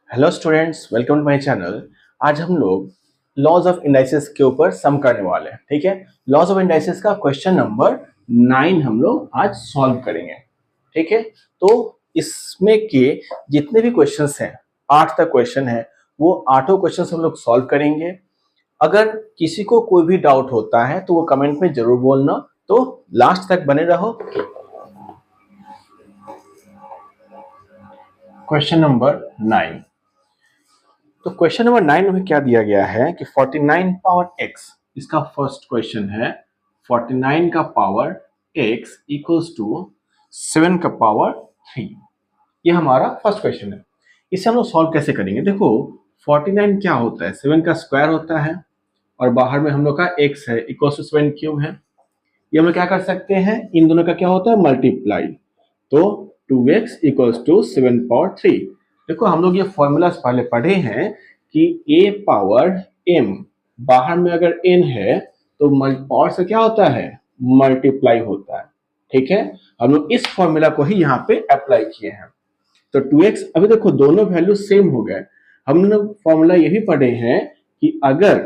Hello students, welcome to my channel. आज हम लोग लॉज ऑफ इंडाइसेस के ऊपर सम करने वाले हैं। ठीक है, लॉज ऑफ इंडाइसेस का क्वेश्चन नंबर 9 हम लोग आज सॉल्व करेंगे। ठीक है, तो इसमें के जितने भी क्वेश्चंस हैं, 8 तक क्वेश्चन है, वो आठों क्वेश्चंस हम लोग सॉल्व करेंगे। अगर किसी को कोई भी डाउट होता है तो वो कमेंट में जरूर बोलना, तो लास्ट तक बने रहो। Question number 9। तो क्वेश्चन नंबर 9 में क्या दिया गया है कि 49 पावर x, इसका फर्स्ट क्वेश्चन है 49 का पावर x इक्वल्स टू 7 का पावर 3। ये हमारा फर्स्ट क्वेश्चन है। इसे हम लोग सॉल्व कैसे करेंगे? देखो 49 क्या होता है, 7 का स्क्वायर होता है और बाहर में हम लोग का x है इक्वल्स टू 7 क्यूब है। ये हम लोग क्या कर सकते हैं, इन दोनों का क्या होता है, मल्टीप्लाई। तो 2x इक्वल्स टू 7 पावर 3। देखो हम लोग ये फॉर्मूला पहले पढ़े हैं कि a पावर m, बाहर में अगर n है तो पावर से क्या होता है, मल्टीप्लाई होता है। ठीक है, हम लोग इस फॉर्मूला को ही यहाँ पे अप्लाई किए हैं। तो 2x, अभी देखो दोनों वैल्यू सेम हो गए। हम लोग फॉर्मूला ये भी पढ़े हैं कि अगर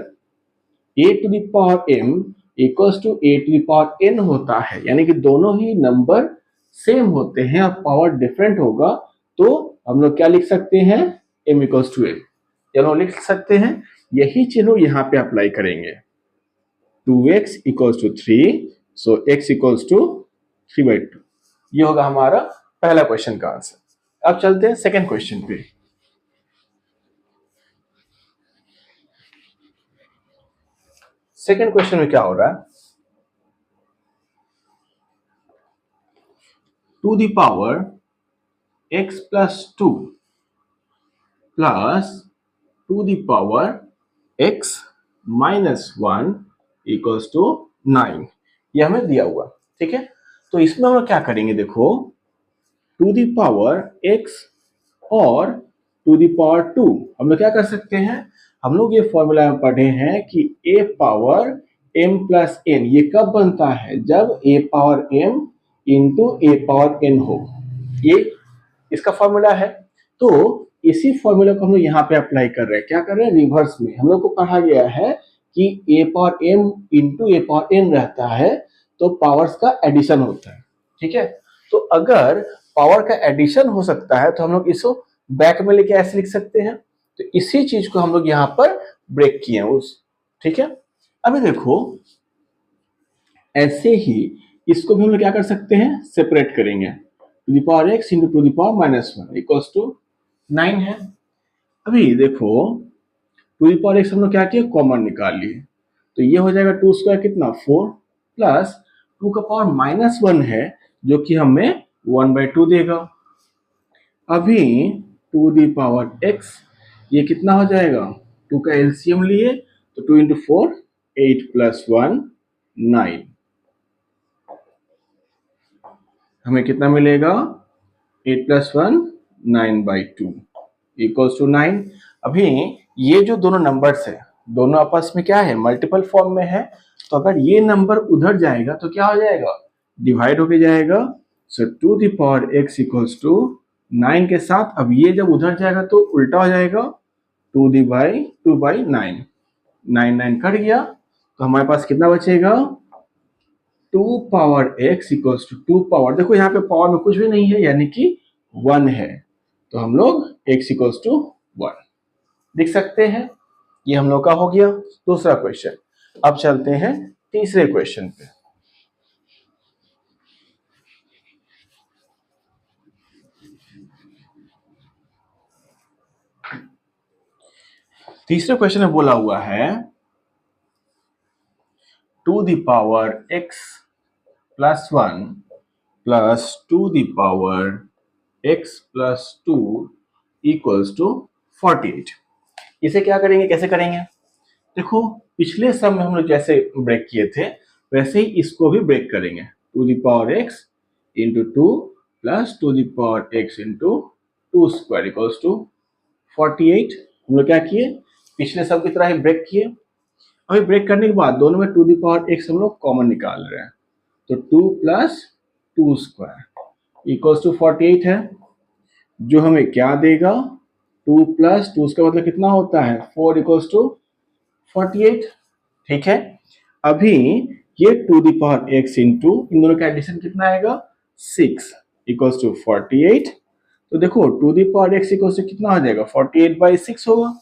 a to the power m equals to a to the power n होता है, यानी कि दोनों ही नंबर सेम होते हैं और पावर डिफरेंट होगा, तो हम लोग क्या लिख सकते हैं, m इक्वल्स टू n। चलो लिख सकते हैं, यही चीज यहाँ पे अप्लाई करेंगे। 2x equals to 3, so x equals to 3/2। ये होगा हमारा पहला क्वेश्चन का आंसर। अब चलते हैं सेकंड क्वेश्चन पे। सेकंड क्वेश्चन में क्या हो रहा है, to the power x plus 2 plus to the power x minus 1 equals to 9। ये हमें दिया हुआ। ठीक है, तो इसमें हम लोग क्या करेंगे, देखो टू द पावर x और टू द पावर 2 हम लोग क्या कर सकते हैं, हम लोग ये फॉर्मूला में पढ़े हैं कि a power m plus n, ये कब बनता है, जब a power m into a power n हो। ये इसका फॉर्मूला है। तो इसी फॉर्मूला को हम लोग यहाँ पे अप्लाई कर रहे हैं। क्या कर रहे हैं, रिवर्स में। हम लोग को कहा गया है कि a power m into a power n रहता है तो पावर्स का एडिशन होता है। ठीक है, तो अगर पावर का एडिशन हो सकता है तो हम लोग इसको बैक में लेके ऐसे लिख सकते हैं। तो इसी चीज को हम लोग यहाँ पर ब्रेक किए हैं उस। ठीक है, अभी देखो ऐसे ही इसको भी हम लोग क्या कर सकते हैं, सेपरेट करेंगे। Two the power x into two the power minus 1 equals to 9 है। अभी देखो टू द पावर x हम लोग क्या किए, कॉमन निकाल लिए, तो ये हो जाएगा 2 स्क्वायर कितना 4 प्लस 2 का पावर माइनस 1 है जो कि हमें 1/2 देगा। अभी टू द पावर x ये कितना हो जाएगा, 2 का एलसीएम लिए तो 2 इंटू 4 8 प्लस 1 9, हमें कितना मिलेगा 8 प्लस 1 9/2 इक्वल्स टू 9। अभी ये जो दोनों नंबर्स है, दोनों आपस में क्या है, मल्टीपल फॉर्म में है। तो अगर ये नंबर उधर जाएगा तो क्या हो जाएगा, डिवाइड होके जाएगा। So two the power x equals to 9 के साथ अब ये जब उधर जाएगा तो उल्टा हो जाएगा, 2/9, 9 9 कट गया तो हमारे पास कितना बचेगा, 2 power x equals to 2 power, देखो यहाँ पे पावर में कुछ भी नहीं है यानी कि 1 है, तो हम लोग x इक्वल्स टू 1 लिख सकते हैं। ये हम लोग का हो गया दूसरा क्वेश्चन। अब चलते हैं तीसरे क्वेश्चन पे। तीसरे क्वेश्चन में बोला हुआ है to the power x plus 1 plus to the power x plus 2 equals to 48। इसे क्या करेंगे, कैसे करेंगे, देखो पिछले सम में हम लोग जैसे ब्रेक किए थे वैसे ही इसको भी ब्रेक करेंगे। Two the power x into 2 plus to the power x into 2 square equals to 48। हम लोग क्या किए, पिछले सब की तरह ही ब्रेक किए। अभी ब्रेक करने के बाद दोनों में टू द पावर x हम लोग कॉमन निकाल रहे हैं, तो 2 प्लस 2 स्क्वायर इक्वल्स टू 48 है, जो हमें क्या देगा, 2 प्लस 2 उसका मतलब कितना होता है 4 इक्वल्स टू 48। ठीक है, अभी ये two the power x into इन दोनों का एडिशन कितना आएगा 6 इक्वल्स टू 48। तो देखो two the power x equals to कितना हो जाएगा 48/6 होगा।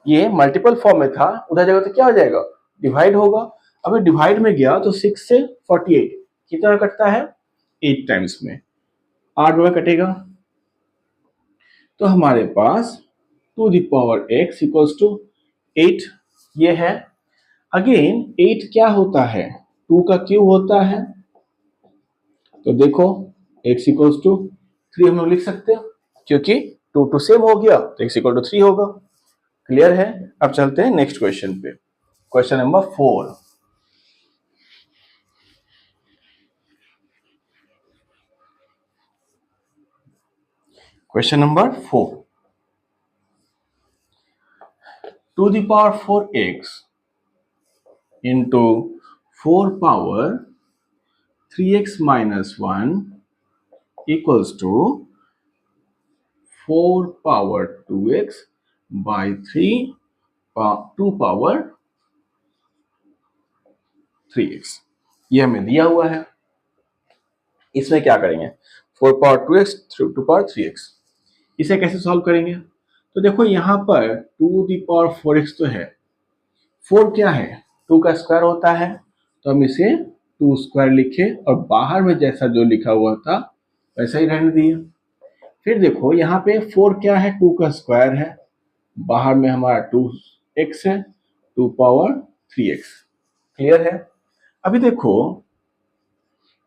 ये मल्टीपल फॉर्म में था, उधर जगह तो क्या हो जाएगा डिवाइड होगा। अभी डिवाइड में गया तो 6 से 48 कितना कटता है 8 टाइम्स में 8 बार कटेगा। तो हमारे पास two the power x equals to 8 ये है। अगेन 8 क्या होता है 2 का क्यूब होता है। तो देखो x इक्वल्स टू 3 हम लोग लिख सकते हैं क्योंकि 2 2 सेम हो गया तो x इक्वल टू 3 होगा। क्लियर है। अब चलते हैं नेक्स्ट क्वेश्चन पे, question number 4। Question number 4, two the power 4x into 4 power 3x minus 1 equals to 4 power 2x by 2 power 3x। ये हमें दिया हुआ है। इसमें क्या करेंगे 4 पावर 2x 2 पावर 3x, इसे कैसे सॉल्व करेंगे। तो देखो यहाँ पर 2 दी पावर 4x तो है, 4 क्या है 2 का स्क्वायर होता है तो हम इसे 2 स्क्वायर लिखे और बाहर में जैसा जो लिखा हुआ था वैसा ही रहने दिए। फिर देखो यहाँ पे 4 क्या है 2 का स्क्वायर है, बाहर में हमारा 2x है 2 पावर 3x। क्लियर है। अभी देखो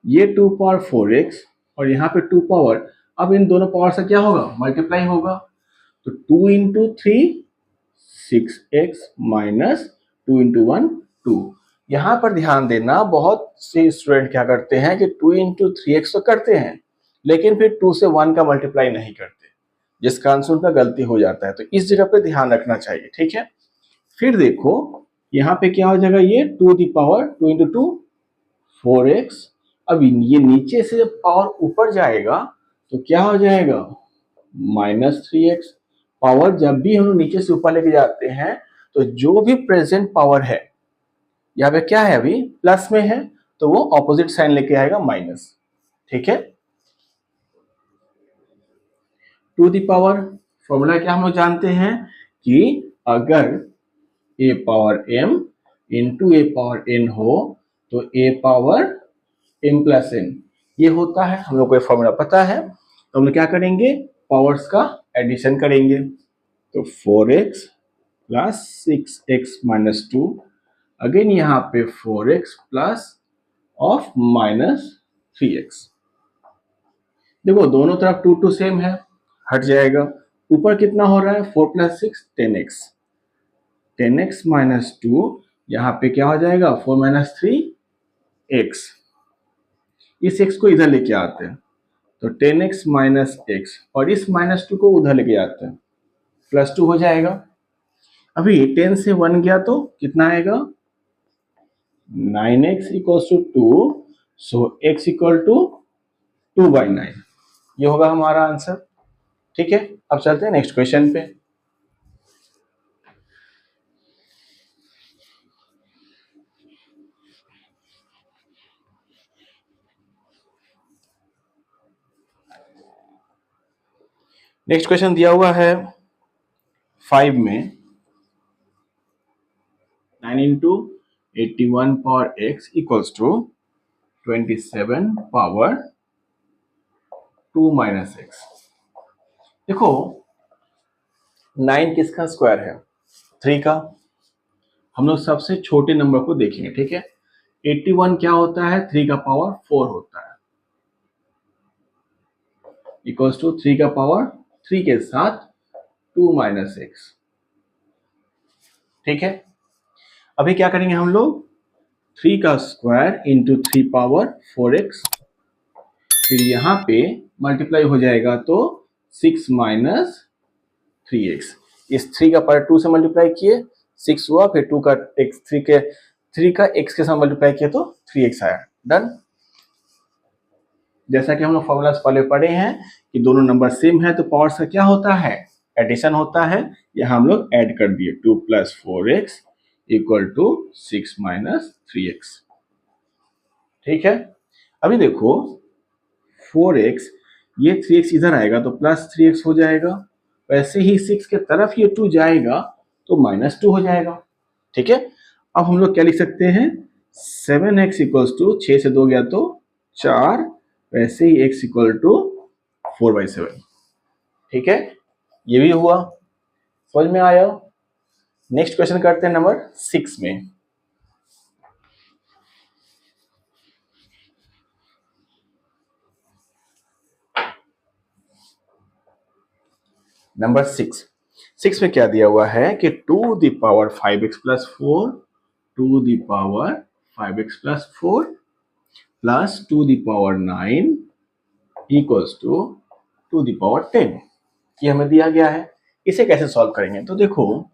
ये 2 पावर 4x और यहाँ पे 2 पावर, अब इन दोनों पावर से क्या होगा मल्टीप्लाई होगा। तो 2 इंटू 3 6x माइनस 2 इंटू 1 2। यहाँ पर ध्यान देना बहुत से स्टूडेंट क्या करते हैं कि 2 इंटू 3x तो करते हैं लेकिन फिर 2 से 1 का मल्टीप्लाई नहीं करते, जिस कारण से उनका गलती हो जाता है। तो इस जगह पे ध्यान रखना चाहिए। ठीक है, फिर देखो यहाँ पे क्या हो जाएगा ये 2 दी पावर 2 इंटू 2 4x। अब ये नीचे से जब पावर ऊपर जाएगा तो क्या हो जाएगा -3x। पावर जब भी हम लोग नीचे से ऊपर लेके जाते हैं तो जो भी प्रेजेंट पावर है यहाँ पे क्या है अभी प्लस में है तो वो ऑपोजिट साइन लेके आएगा माइनस। ठीक है, टू दी पावर फॉर्मूला क्या हम लोग जानते हैं कि अगर a power m into a power n हो तो a power m plus n ये होता है। हम लोग को ये फॉर्मूला पता है तो हम लोग क्या करेंगे पावर्स का एडिशन करेंगे। तो 4x plus 6x minus 2, again यहाँ पे 4x plus of minus 3x। देखो दोनों तरफ 2 2 सेम है हट जाएगा। ऊपर कितना हो रहा है 4 प्लस 6 10x, 10x माइनस 2 यहाँ पे क्या हो जाएगा 4 माइनस 3x। इस x को इधर लेके आते हैं तो 10x माइनस x और इस माइनस 2 को उधर लेके आते हैं प्लस 2 हो जाएगा। अभी 10 से 1 गया तो कितना आएगा 9x equals to 2, so x equal to 2/9 ये होगा हमारा आंसर। ठीक है, अब चलते हैं नेक्स्ट क्वेश्चन पे। नेक्स्ट क्वेश्चन दिया हुआ है 5 में 9 into 81 power x equals to 27 power 2 minus x। देखो 9 किसका स्क्वायर है 3 का। हम लोग सबसे छोटे नंबर को देखेंगे। ठीक है, 81 क्या होता है 3 का पावर 4 होता है इक्वल्स टू 3 का पावर 3 के साथ 2 माइनस x। ठीक है, अभी क्या करेंगे हम लोग 3 का स्क्वायर इंटू 3 पावर 4x, फिर यहाँ पे मल्टीप्लाई हो जाएगा तो 6 माइनस 3x। इस 3 का पावर 2 से मल्टीप्लाई किए 6 हुआ, फिर 2 का x 3 का x के साथ मल्टीप्लाई किया तो 3x आया। डन। जैसा कि हम लोग फॉर्मूलास पहले पढ़े हैं कि दोनों नंबर सेम है तो पावर्स का क्या होता है एडिशन होता है, यहाँ हम लोग ऐड कर दिए 2 + 4x इक्वल टू 6 - 3x। ठीक है, अभी देखो 4x, ये 3x इधर आएगा तो +3x हो जाएगा, वैसे ही 6 के तरफ ये 2 जाएगा तो -2 हो जाएगा। ठीक है, अब हम लोग क्या लिख सकते हैं, 7x इक्वल्स टू 6 से 2 गया तो 4, वैसे ही x इक्वल टू 4/7। ठीक है, ये भी हुआ, समझ में आया। नेक्स्ट क्वेश्चन करते हैं नंबर 6 में। नंबर 6 में क्या दिया हुआ है कि 2^5x + 4 2^5x + 4 plus 2^9 equals to 2^10। ये हमें दिया गया है, इसे कैसे सॉल्व करेंगे, तो देखो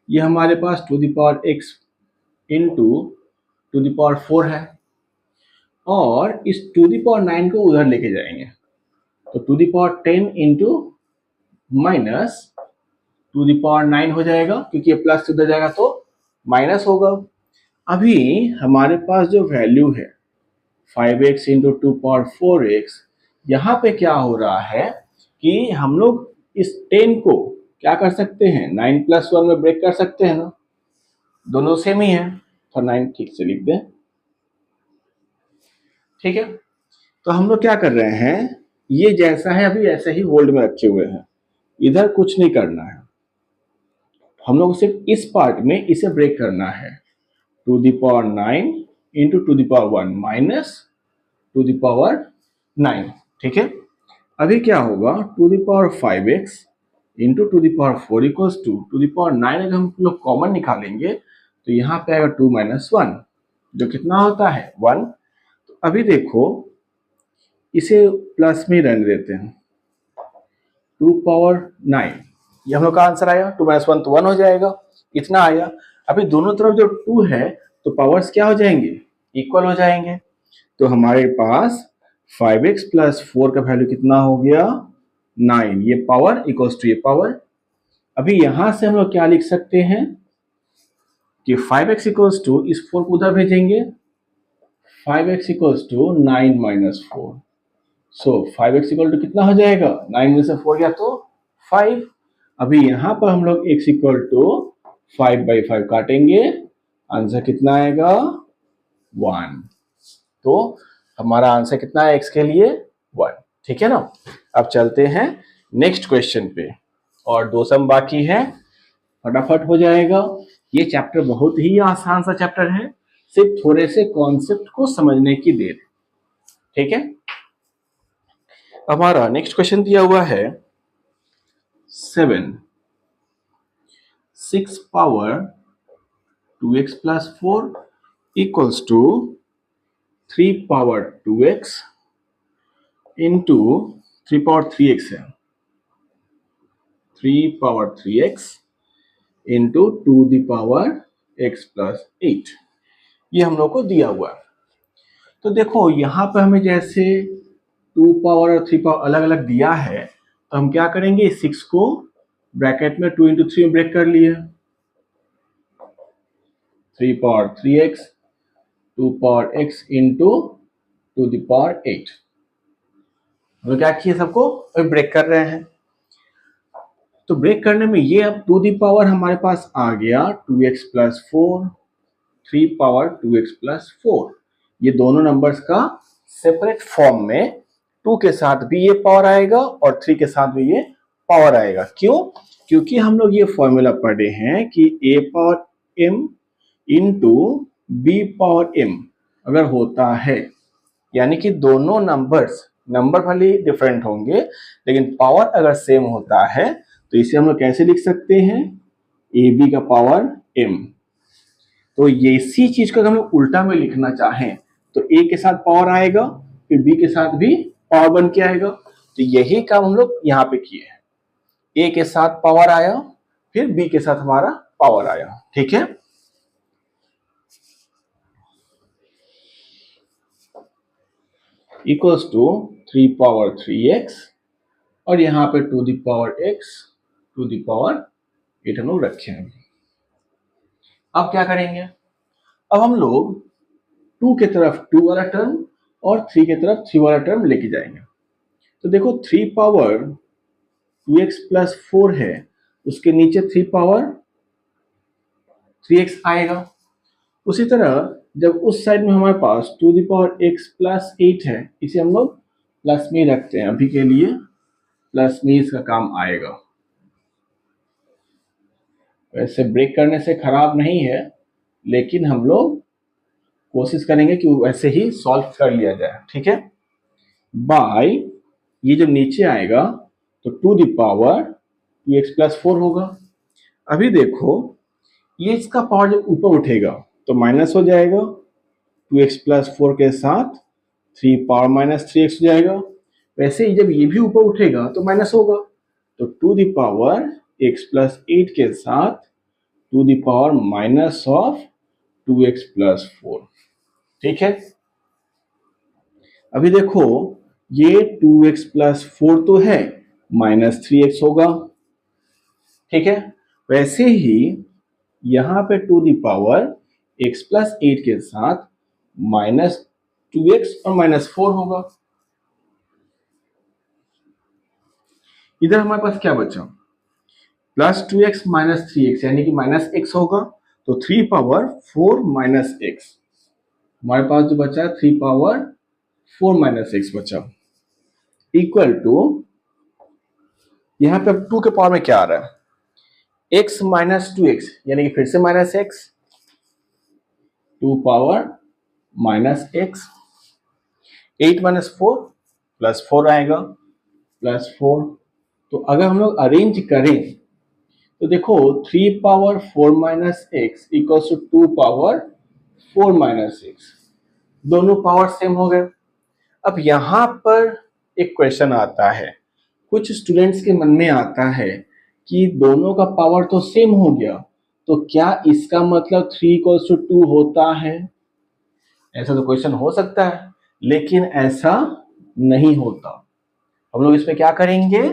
ये हमारे पास 2^x इंटू 2^4 है और इस 2^9 को उधर लेके जाएंगे तो 2^10 इंटू माइनस 2^9 हो जाएगा, क्योंकि ये प्लस उधर जाएगा तो माइनस होगा। अभी हमारे पास जो वैल्यू है 5x इंटू 2^4x, यहाँ पे क्या हो रहा है कि हम लोग इस 10 को क्या कर सकते हैं, 9 + 1 में ब्रेक कर सकते हैं ना, दोनों सेम ही है तो 9 ठीक से लिख दें। ठीक है, तो हम लोग क्या कर रहे हैं, ये जैसा है अभी ऐसे ही होल्ड में रखे हुए हैं, इधर कुछ नहीं करना है, हम लोग सिर्फ इस पार्ट में इसे ब्रेक करना है। 2^9 इंटू 2^1 माइनस 2^9। ठीक है, अभी क्या होगा 2^5x इंटू 2^4 इक्वल्स टू 2^9। अगर हम लोग कॉमन निकालेंगे तो यहाँ पे आएगा 2 - 1 जो कितना होता है 1। तो अभी देखो इसे प्लस में रहने देते हैं, 2^9, ये हम लोग का आंसर आया। 2 - 1 तो 1 हो जाएगा, इतना आया। अभी दोनों तरफ जो 2 है तो पावर्स क्या हो जाएंगे, इक्वल हो जाएंगे। तो हमारे पास 5x + 4 का वैल्यू कितना हो गया 9, ये पावर इक्वल्स टू ये पावर। अभी यहां से हम लोग क्या लिख सकते हैं कि 5x इक्वल्स टू इस 4 को उधर भेजेंगे, 5x equals to 9 - 4। So 5x equal to कितना हो जाएगा, 9 में से 4 गया तो 5। अभी यहां पर हम लोग x इक्वल टू 5/5 काटेंगे, आंसर कितना आएगा 1। तो हमारा आंसर कितना है x के लिए 1। ठीक है ना, अब चलते हैं नेक्स्ट क्वेश्चन पे, और 2 सम बाकी है, फटाफट हो जाएगा। ये चैप्टर बहुत ही आसान सा चैप्टर है, सिर्फ थोड़े से कॉन्सेप्ट को समझने की देर। ठीक है, हमारा नेक्स्ट क्वेश्चन दिया हुआ है 7 6 power 2x + 4 equals to 3 power 2x into 3 power 3x है, 3 पावर 3x इंटू 2^x + 8, ये हम लोग को दिया हुआ है। तो देखो यहाँ पर हमें जैसे 2 पावर और 3 पावर अलग अलग दिया है, तो हम क्या करेंगे 6 को ब्रैकेट में 2 × 3 में ब्रेक कर लिए, 3 power 3x 2 power x into 2^8। हम क्या किए, सबको ब्रेक कर रहे हैं। तो ब्रेक करने में ये अब 2 दी पावर हमारे पास आ गया 2x + 4, 3 पावर 2x + 4। ये दोनों नंबर्स का सेपरेट फॉर्म में 2 के साथ भी ये पावर आएगा और 3 के साथ भी ये पावर आएगा। क्यों, क्योंकि हम लोग ये फॉर्मूला पढ़े हैं कि a power m into b power m अगर होता है, यानी कि दोनों नंबर भले डिफरेंट होंगे लेकिन पावर अगर सेम होता है तो इसे हम लोग कैसे लिख सकते हैं, ab का पावर m। तो ये इसी चीज को अगर हम लोग उल्टा में लिखना चाहें तो a के साथ पावर आएगा, फिर b के साथ भी पावर बन के आएगा। तो यही काम हम लोग यहाँ पे किए हैं, a के साथ पावर आया फिर b के साथ हमारा पावर आया। ठीक है, इक्वल्स टू 3 पावर 3x और यहाँ पे 2 the power x two the power 8 हम लोग रखे हैं। अब क्या करेंगे, अब हम लोग 2 के तरफ 2 वाला टर्म और 3 के तरफ 3 वाला टर्म लेके जाएंगे। तो देखो 3 पावर 2x प्लस 4 है, उसके नीचे 3 पावर 3x आएगा। उसी तरह जब उस साइड में हमारे पास 2 द पावर x प्लस 8 है, इसे हम लोग प्लस में रखते हैं, अभी के लिए प्लस में इसका काम आएगा। वैसे ब्रेक करने से खराब नहीं है, लेकिन हम लोग कोशिश करेंगे कि वैसे ही सॉल्व कर लिया जाए, ठीक है। बाय ये जब नीचे आएगा तो 2 द पावर 2x प्लस 4 होगा। अभी देखो ये इसका पावर जब ऊपर उठेगा तो माइनस हो जाएगा, 2x प्लस 4 के साथ 3 पावर माइनस 3x हो जाएगा। वैसे ही जब ये भी ऊपर उठेगा तो माइनस होगा, तो 2 द पावर x प्लस 8 के साथ 2 the power minus of 2x plus 4, ठीक है। अभी देखो ये 2x प्लस 4 तो है, माइनस 3x होगा, ठीक है। वैसे ही यहां पे 2 द पावर x प्लस 8 के साथ माइनस 2x और माइनस 4 होगा। इधर हमारे पास क्या बचा, प्लस 2x माइनस 3x यानी कि माइनस x होगा, तो 3 पावर 4 माइनस x, हमारे पास जो बचा 3 पावर 4 माइनस x बचा, इक्वल टू यहां पे अब 2 के पावर में क्या आ रहा है, x माइनस 2x यानी कि फिर से minus x, 2 power minus x, 8 minus 4 plus 4 आएगा, प्लस 4। तो अगर हम लोग अरेंज करें तो देखो 3 power 4 minus x equals to 2 power 4 minus x, दोनों पावर सेम हो गए। अब यहां पर एक क्वेश्चन आता है, कुछ स्टूडेंट्स के मन में आता है कि दोनों का पावर तो सेम हो गया, तो क्या इसका मतलब 3 इक्वल्स टू 2 होता है? ऐसा तो क्वेश्चन हो सकता है, लेकिन ऐसा नहीं होता। हम लोग इसमें क्या करेंगे,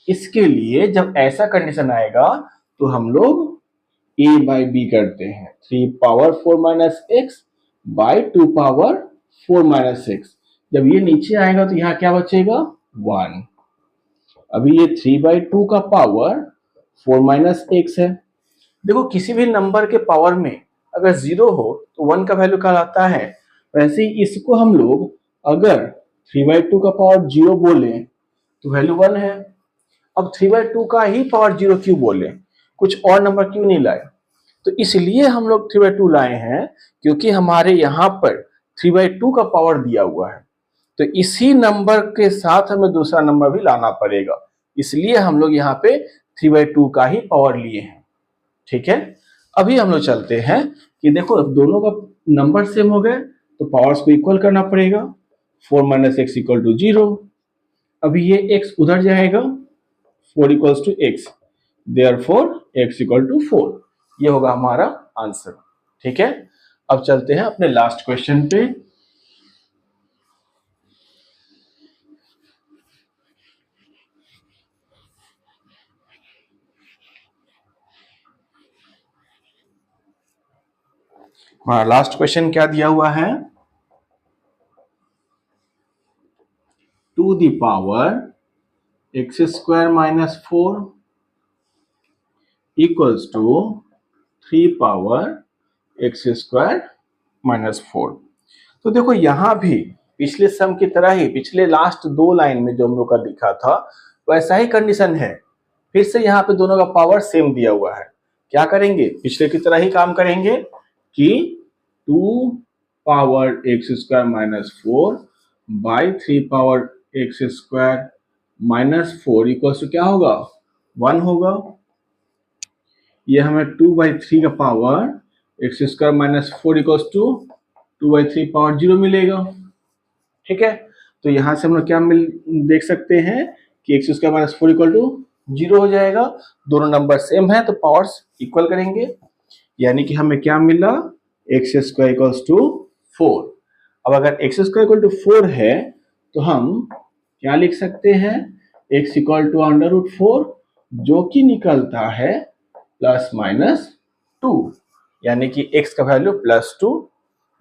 इसके लिए जब ऐसा कंडीशन आएगा तो हम लोग a बाई बी करते हैं, 3 power 4 minus x by 2 power 4 minus x. जब ये नीचे आएगा तो यहाँ क्या बचेगा, 1। अभी ये 3/2 का पावर 4 माइनस एक्स है। देखो किसी भी नंबर के पावर में अगर 0 हो तो 1 का वैल्यू कहलाता है, वैसे ही इसको हम लोग अगर 3/2 का पावर 0 बोले तो वैल्यू 1 है। अब 3/2 का ही पावर 0 क्यों बोले, कुछ और नंबर क्यों नहीं लाए? तो इसलिए हम लोग 3/2 लाए हैं क्योंकि हमारे यहाँ पर 3/2 का पावर दिया हुआ है, तो इसी नंबर के साथ हमें दूसरा नंबर भी लाना पड़ेगा, इसलिए हम लोग यहाँ पे 3/2 का ही पावर लिए हैं, ठीक है। अभी हम लोग चलते हैं कि देखो दोनों का नंबर सेम हो गए तो पावर्स को इक्वल करना पड़ेगा, 4 माइनस एक्स इक्वल टू 0। अभी ये x उधर जाएगा, 4 equals to x, therefore x equal to 4, ये होगा हमारा आंसर, ठीक है। अब चलते हैं अपने लास्ट क्वेश्चन पे। हमारा लास्ट क्वेश्चन क्या दिया हुआ है, 2 the power x square minus 4 equals to 3 power x square minus 4। तो देखो यहां भी पिछले सम की तरह ही पिछले लास्ट 2 लाइन में जो हम लोग का लिखा था वैसा ही कंडीशन है, फिर से यहाँ पे दोनों का पावर सेम दिया हुआ है। क्या करेंगे, पिछले की तरह ही काम करेंगे कि 2 power x square minus 4 by 3 power x square minus 4 equals to क्या होगा, 1 होगा। ये हमें 2/3 का power x square minus 4 equals to 2/3 power 0 मिलेगा, ठीक है। तो यहां से हम लोग क्या देख सकते हैं कि x square minus 4 equal to 0 हो जाएगा। दोनों नंबर सेम है तो पावर्स इक्वल करेंगे, यानी कि हमें क्या मिला, एक्स स्क्वायर इक्वल्स टू 4। अब अगर एक्स स्क्वायर इक्वल टू 4 है तो हम क्या लिख सकते हैं, x equal to under root 4 जो कि निकलता है ±2, यानी कि x का वैल्यू +2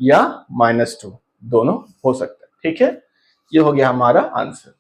या -2 दोनों हो सकता है। ठीक है, ये हो गया हमारा आंसर।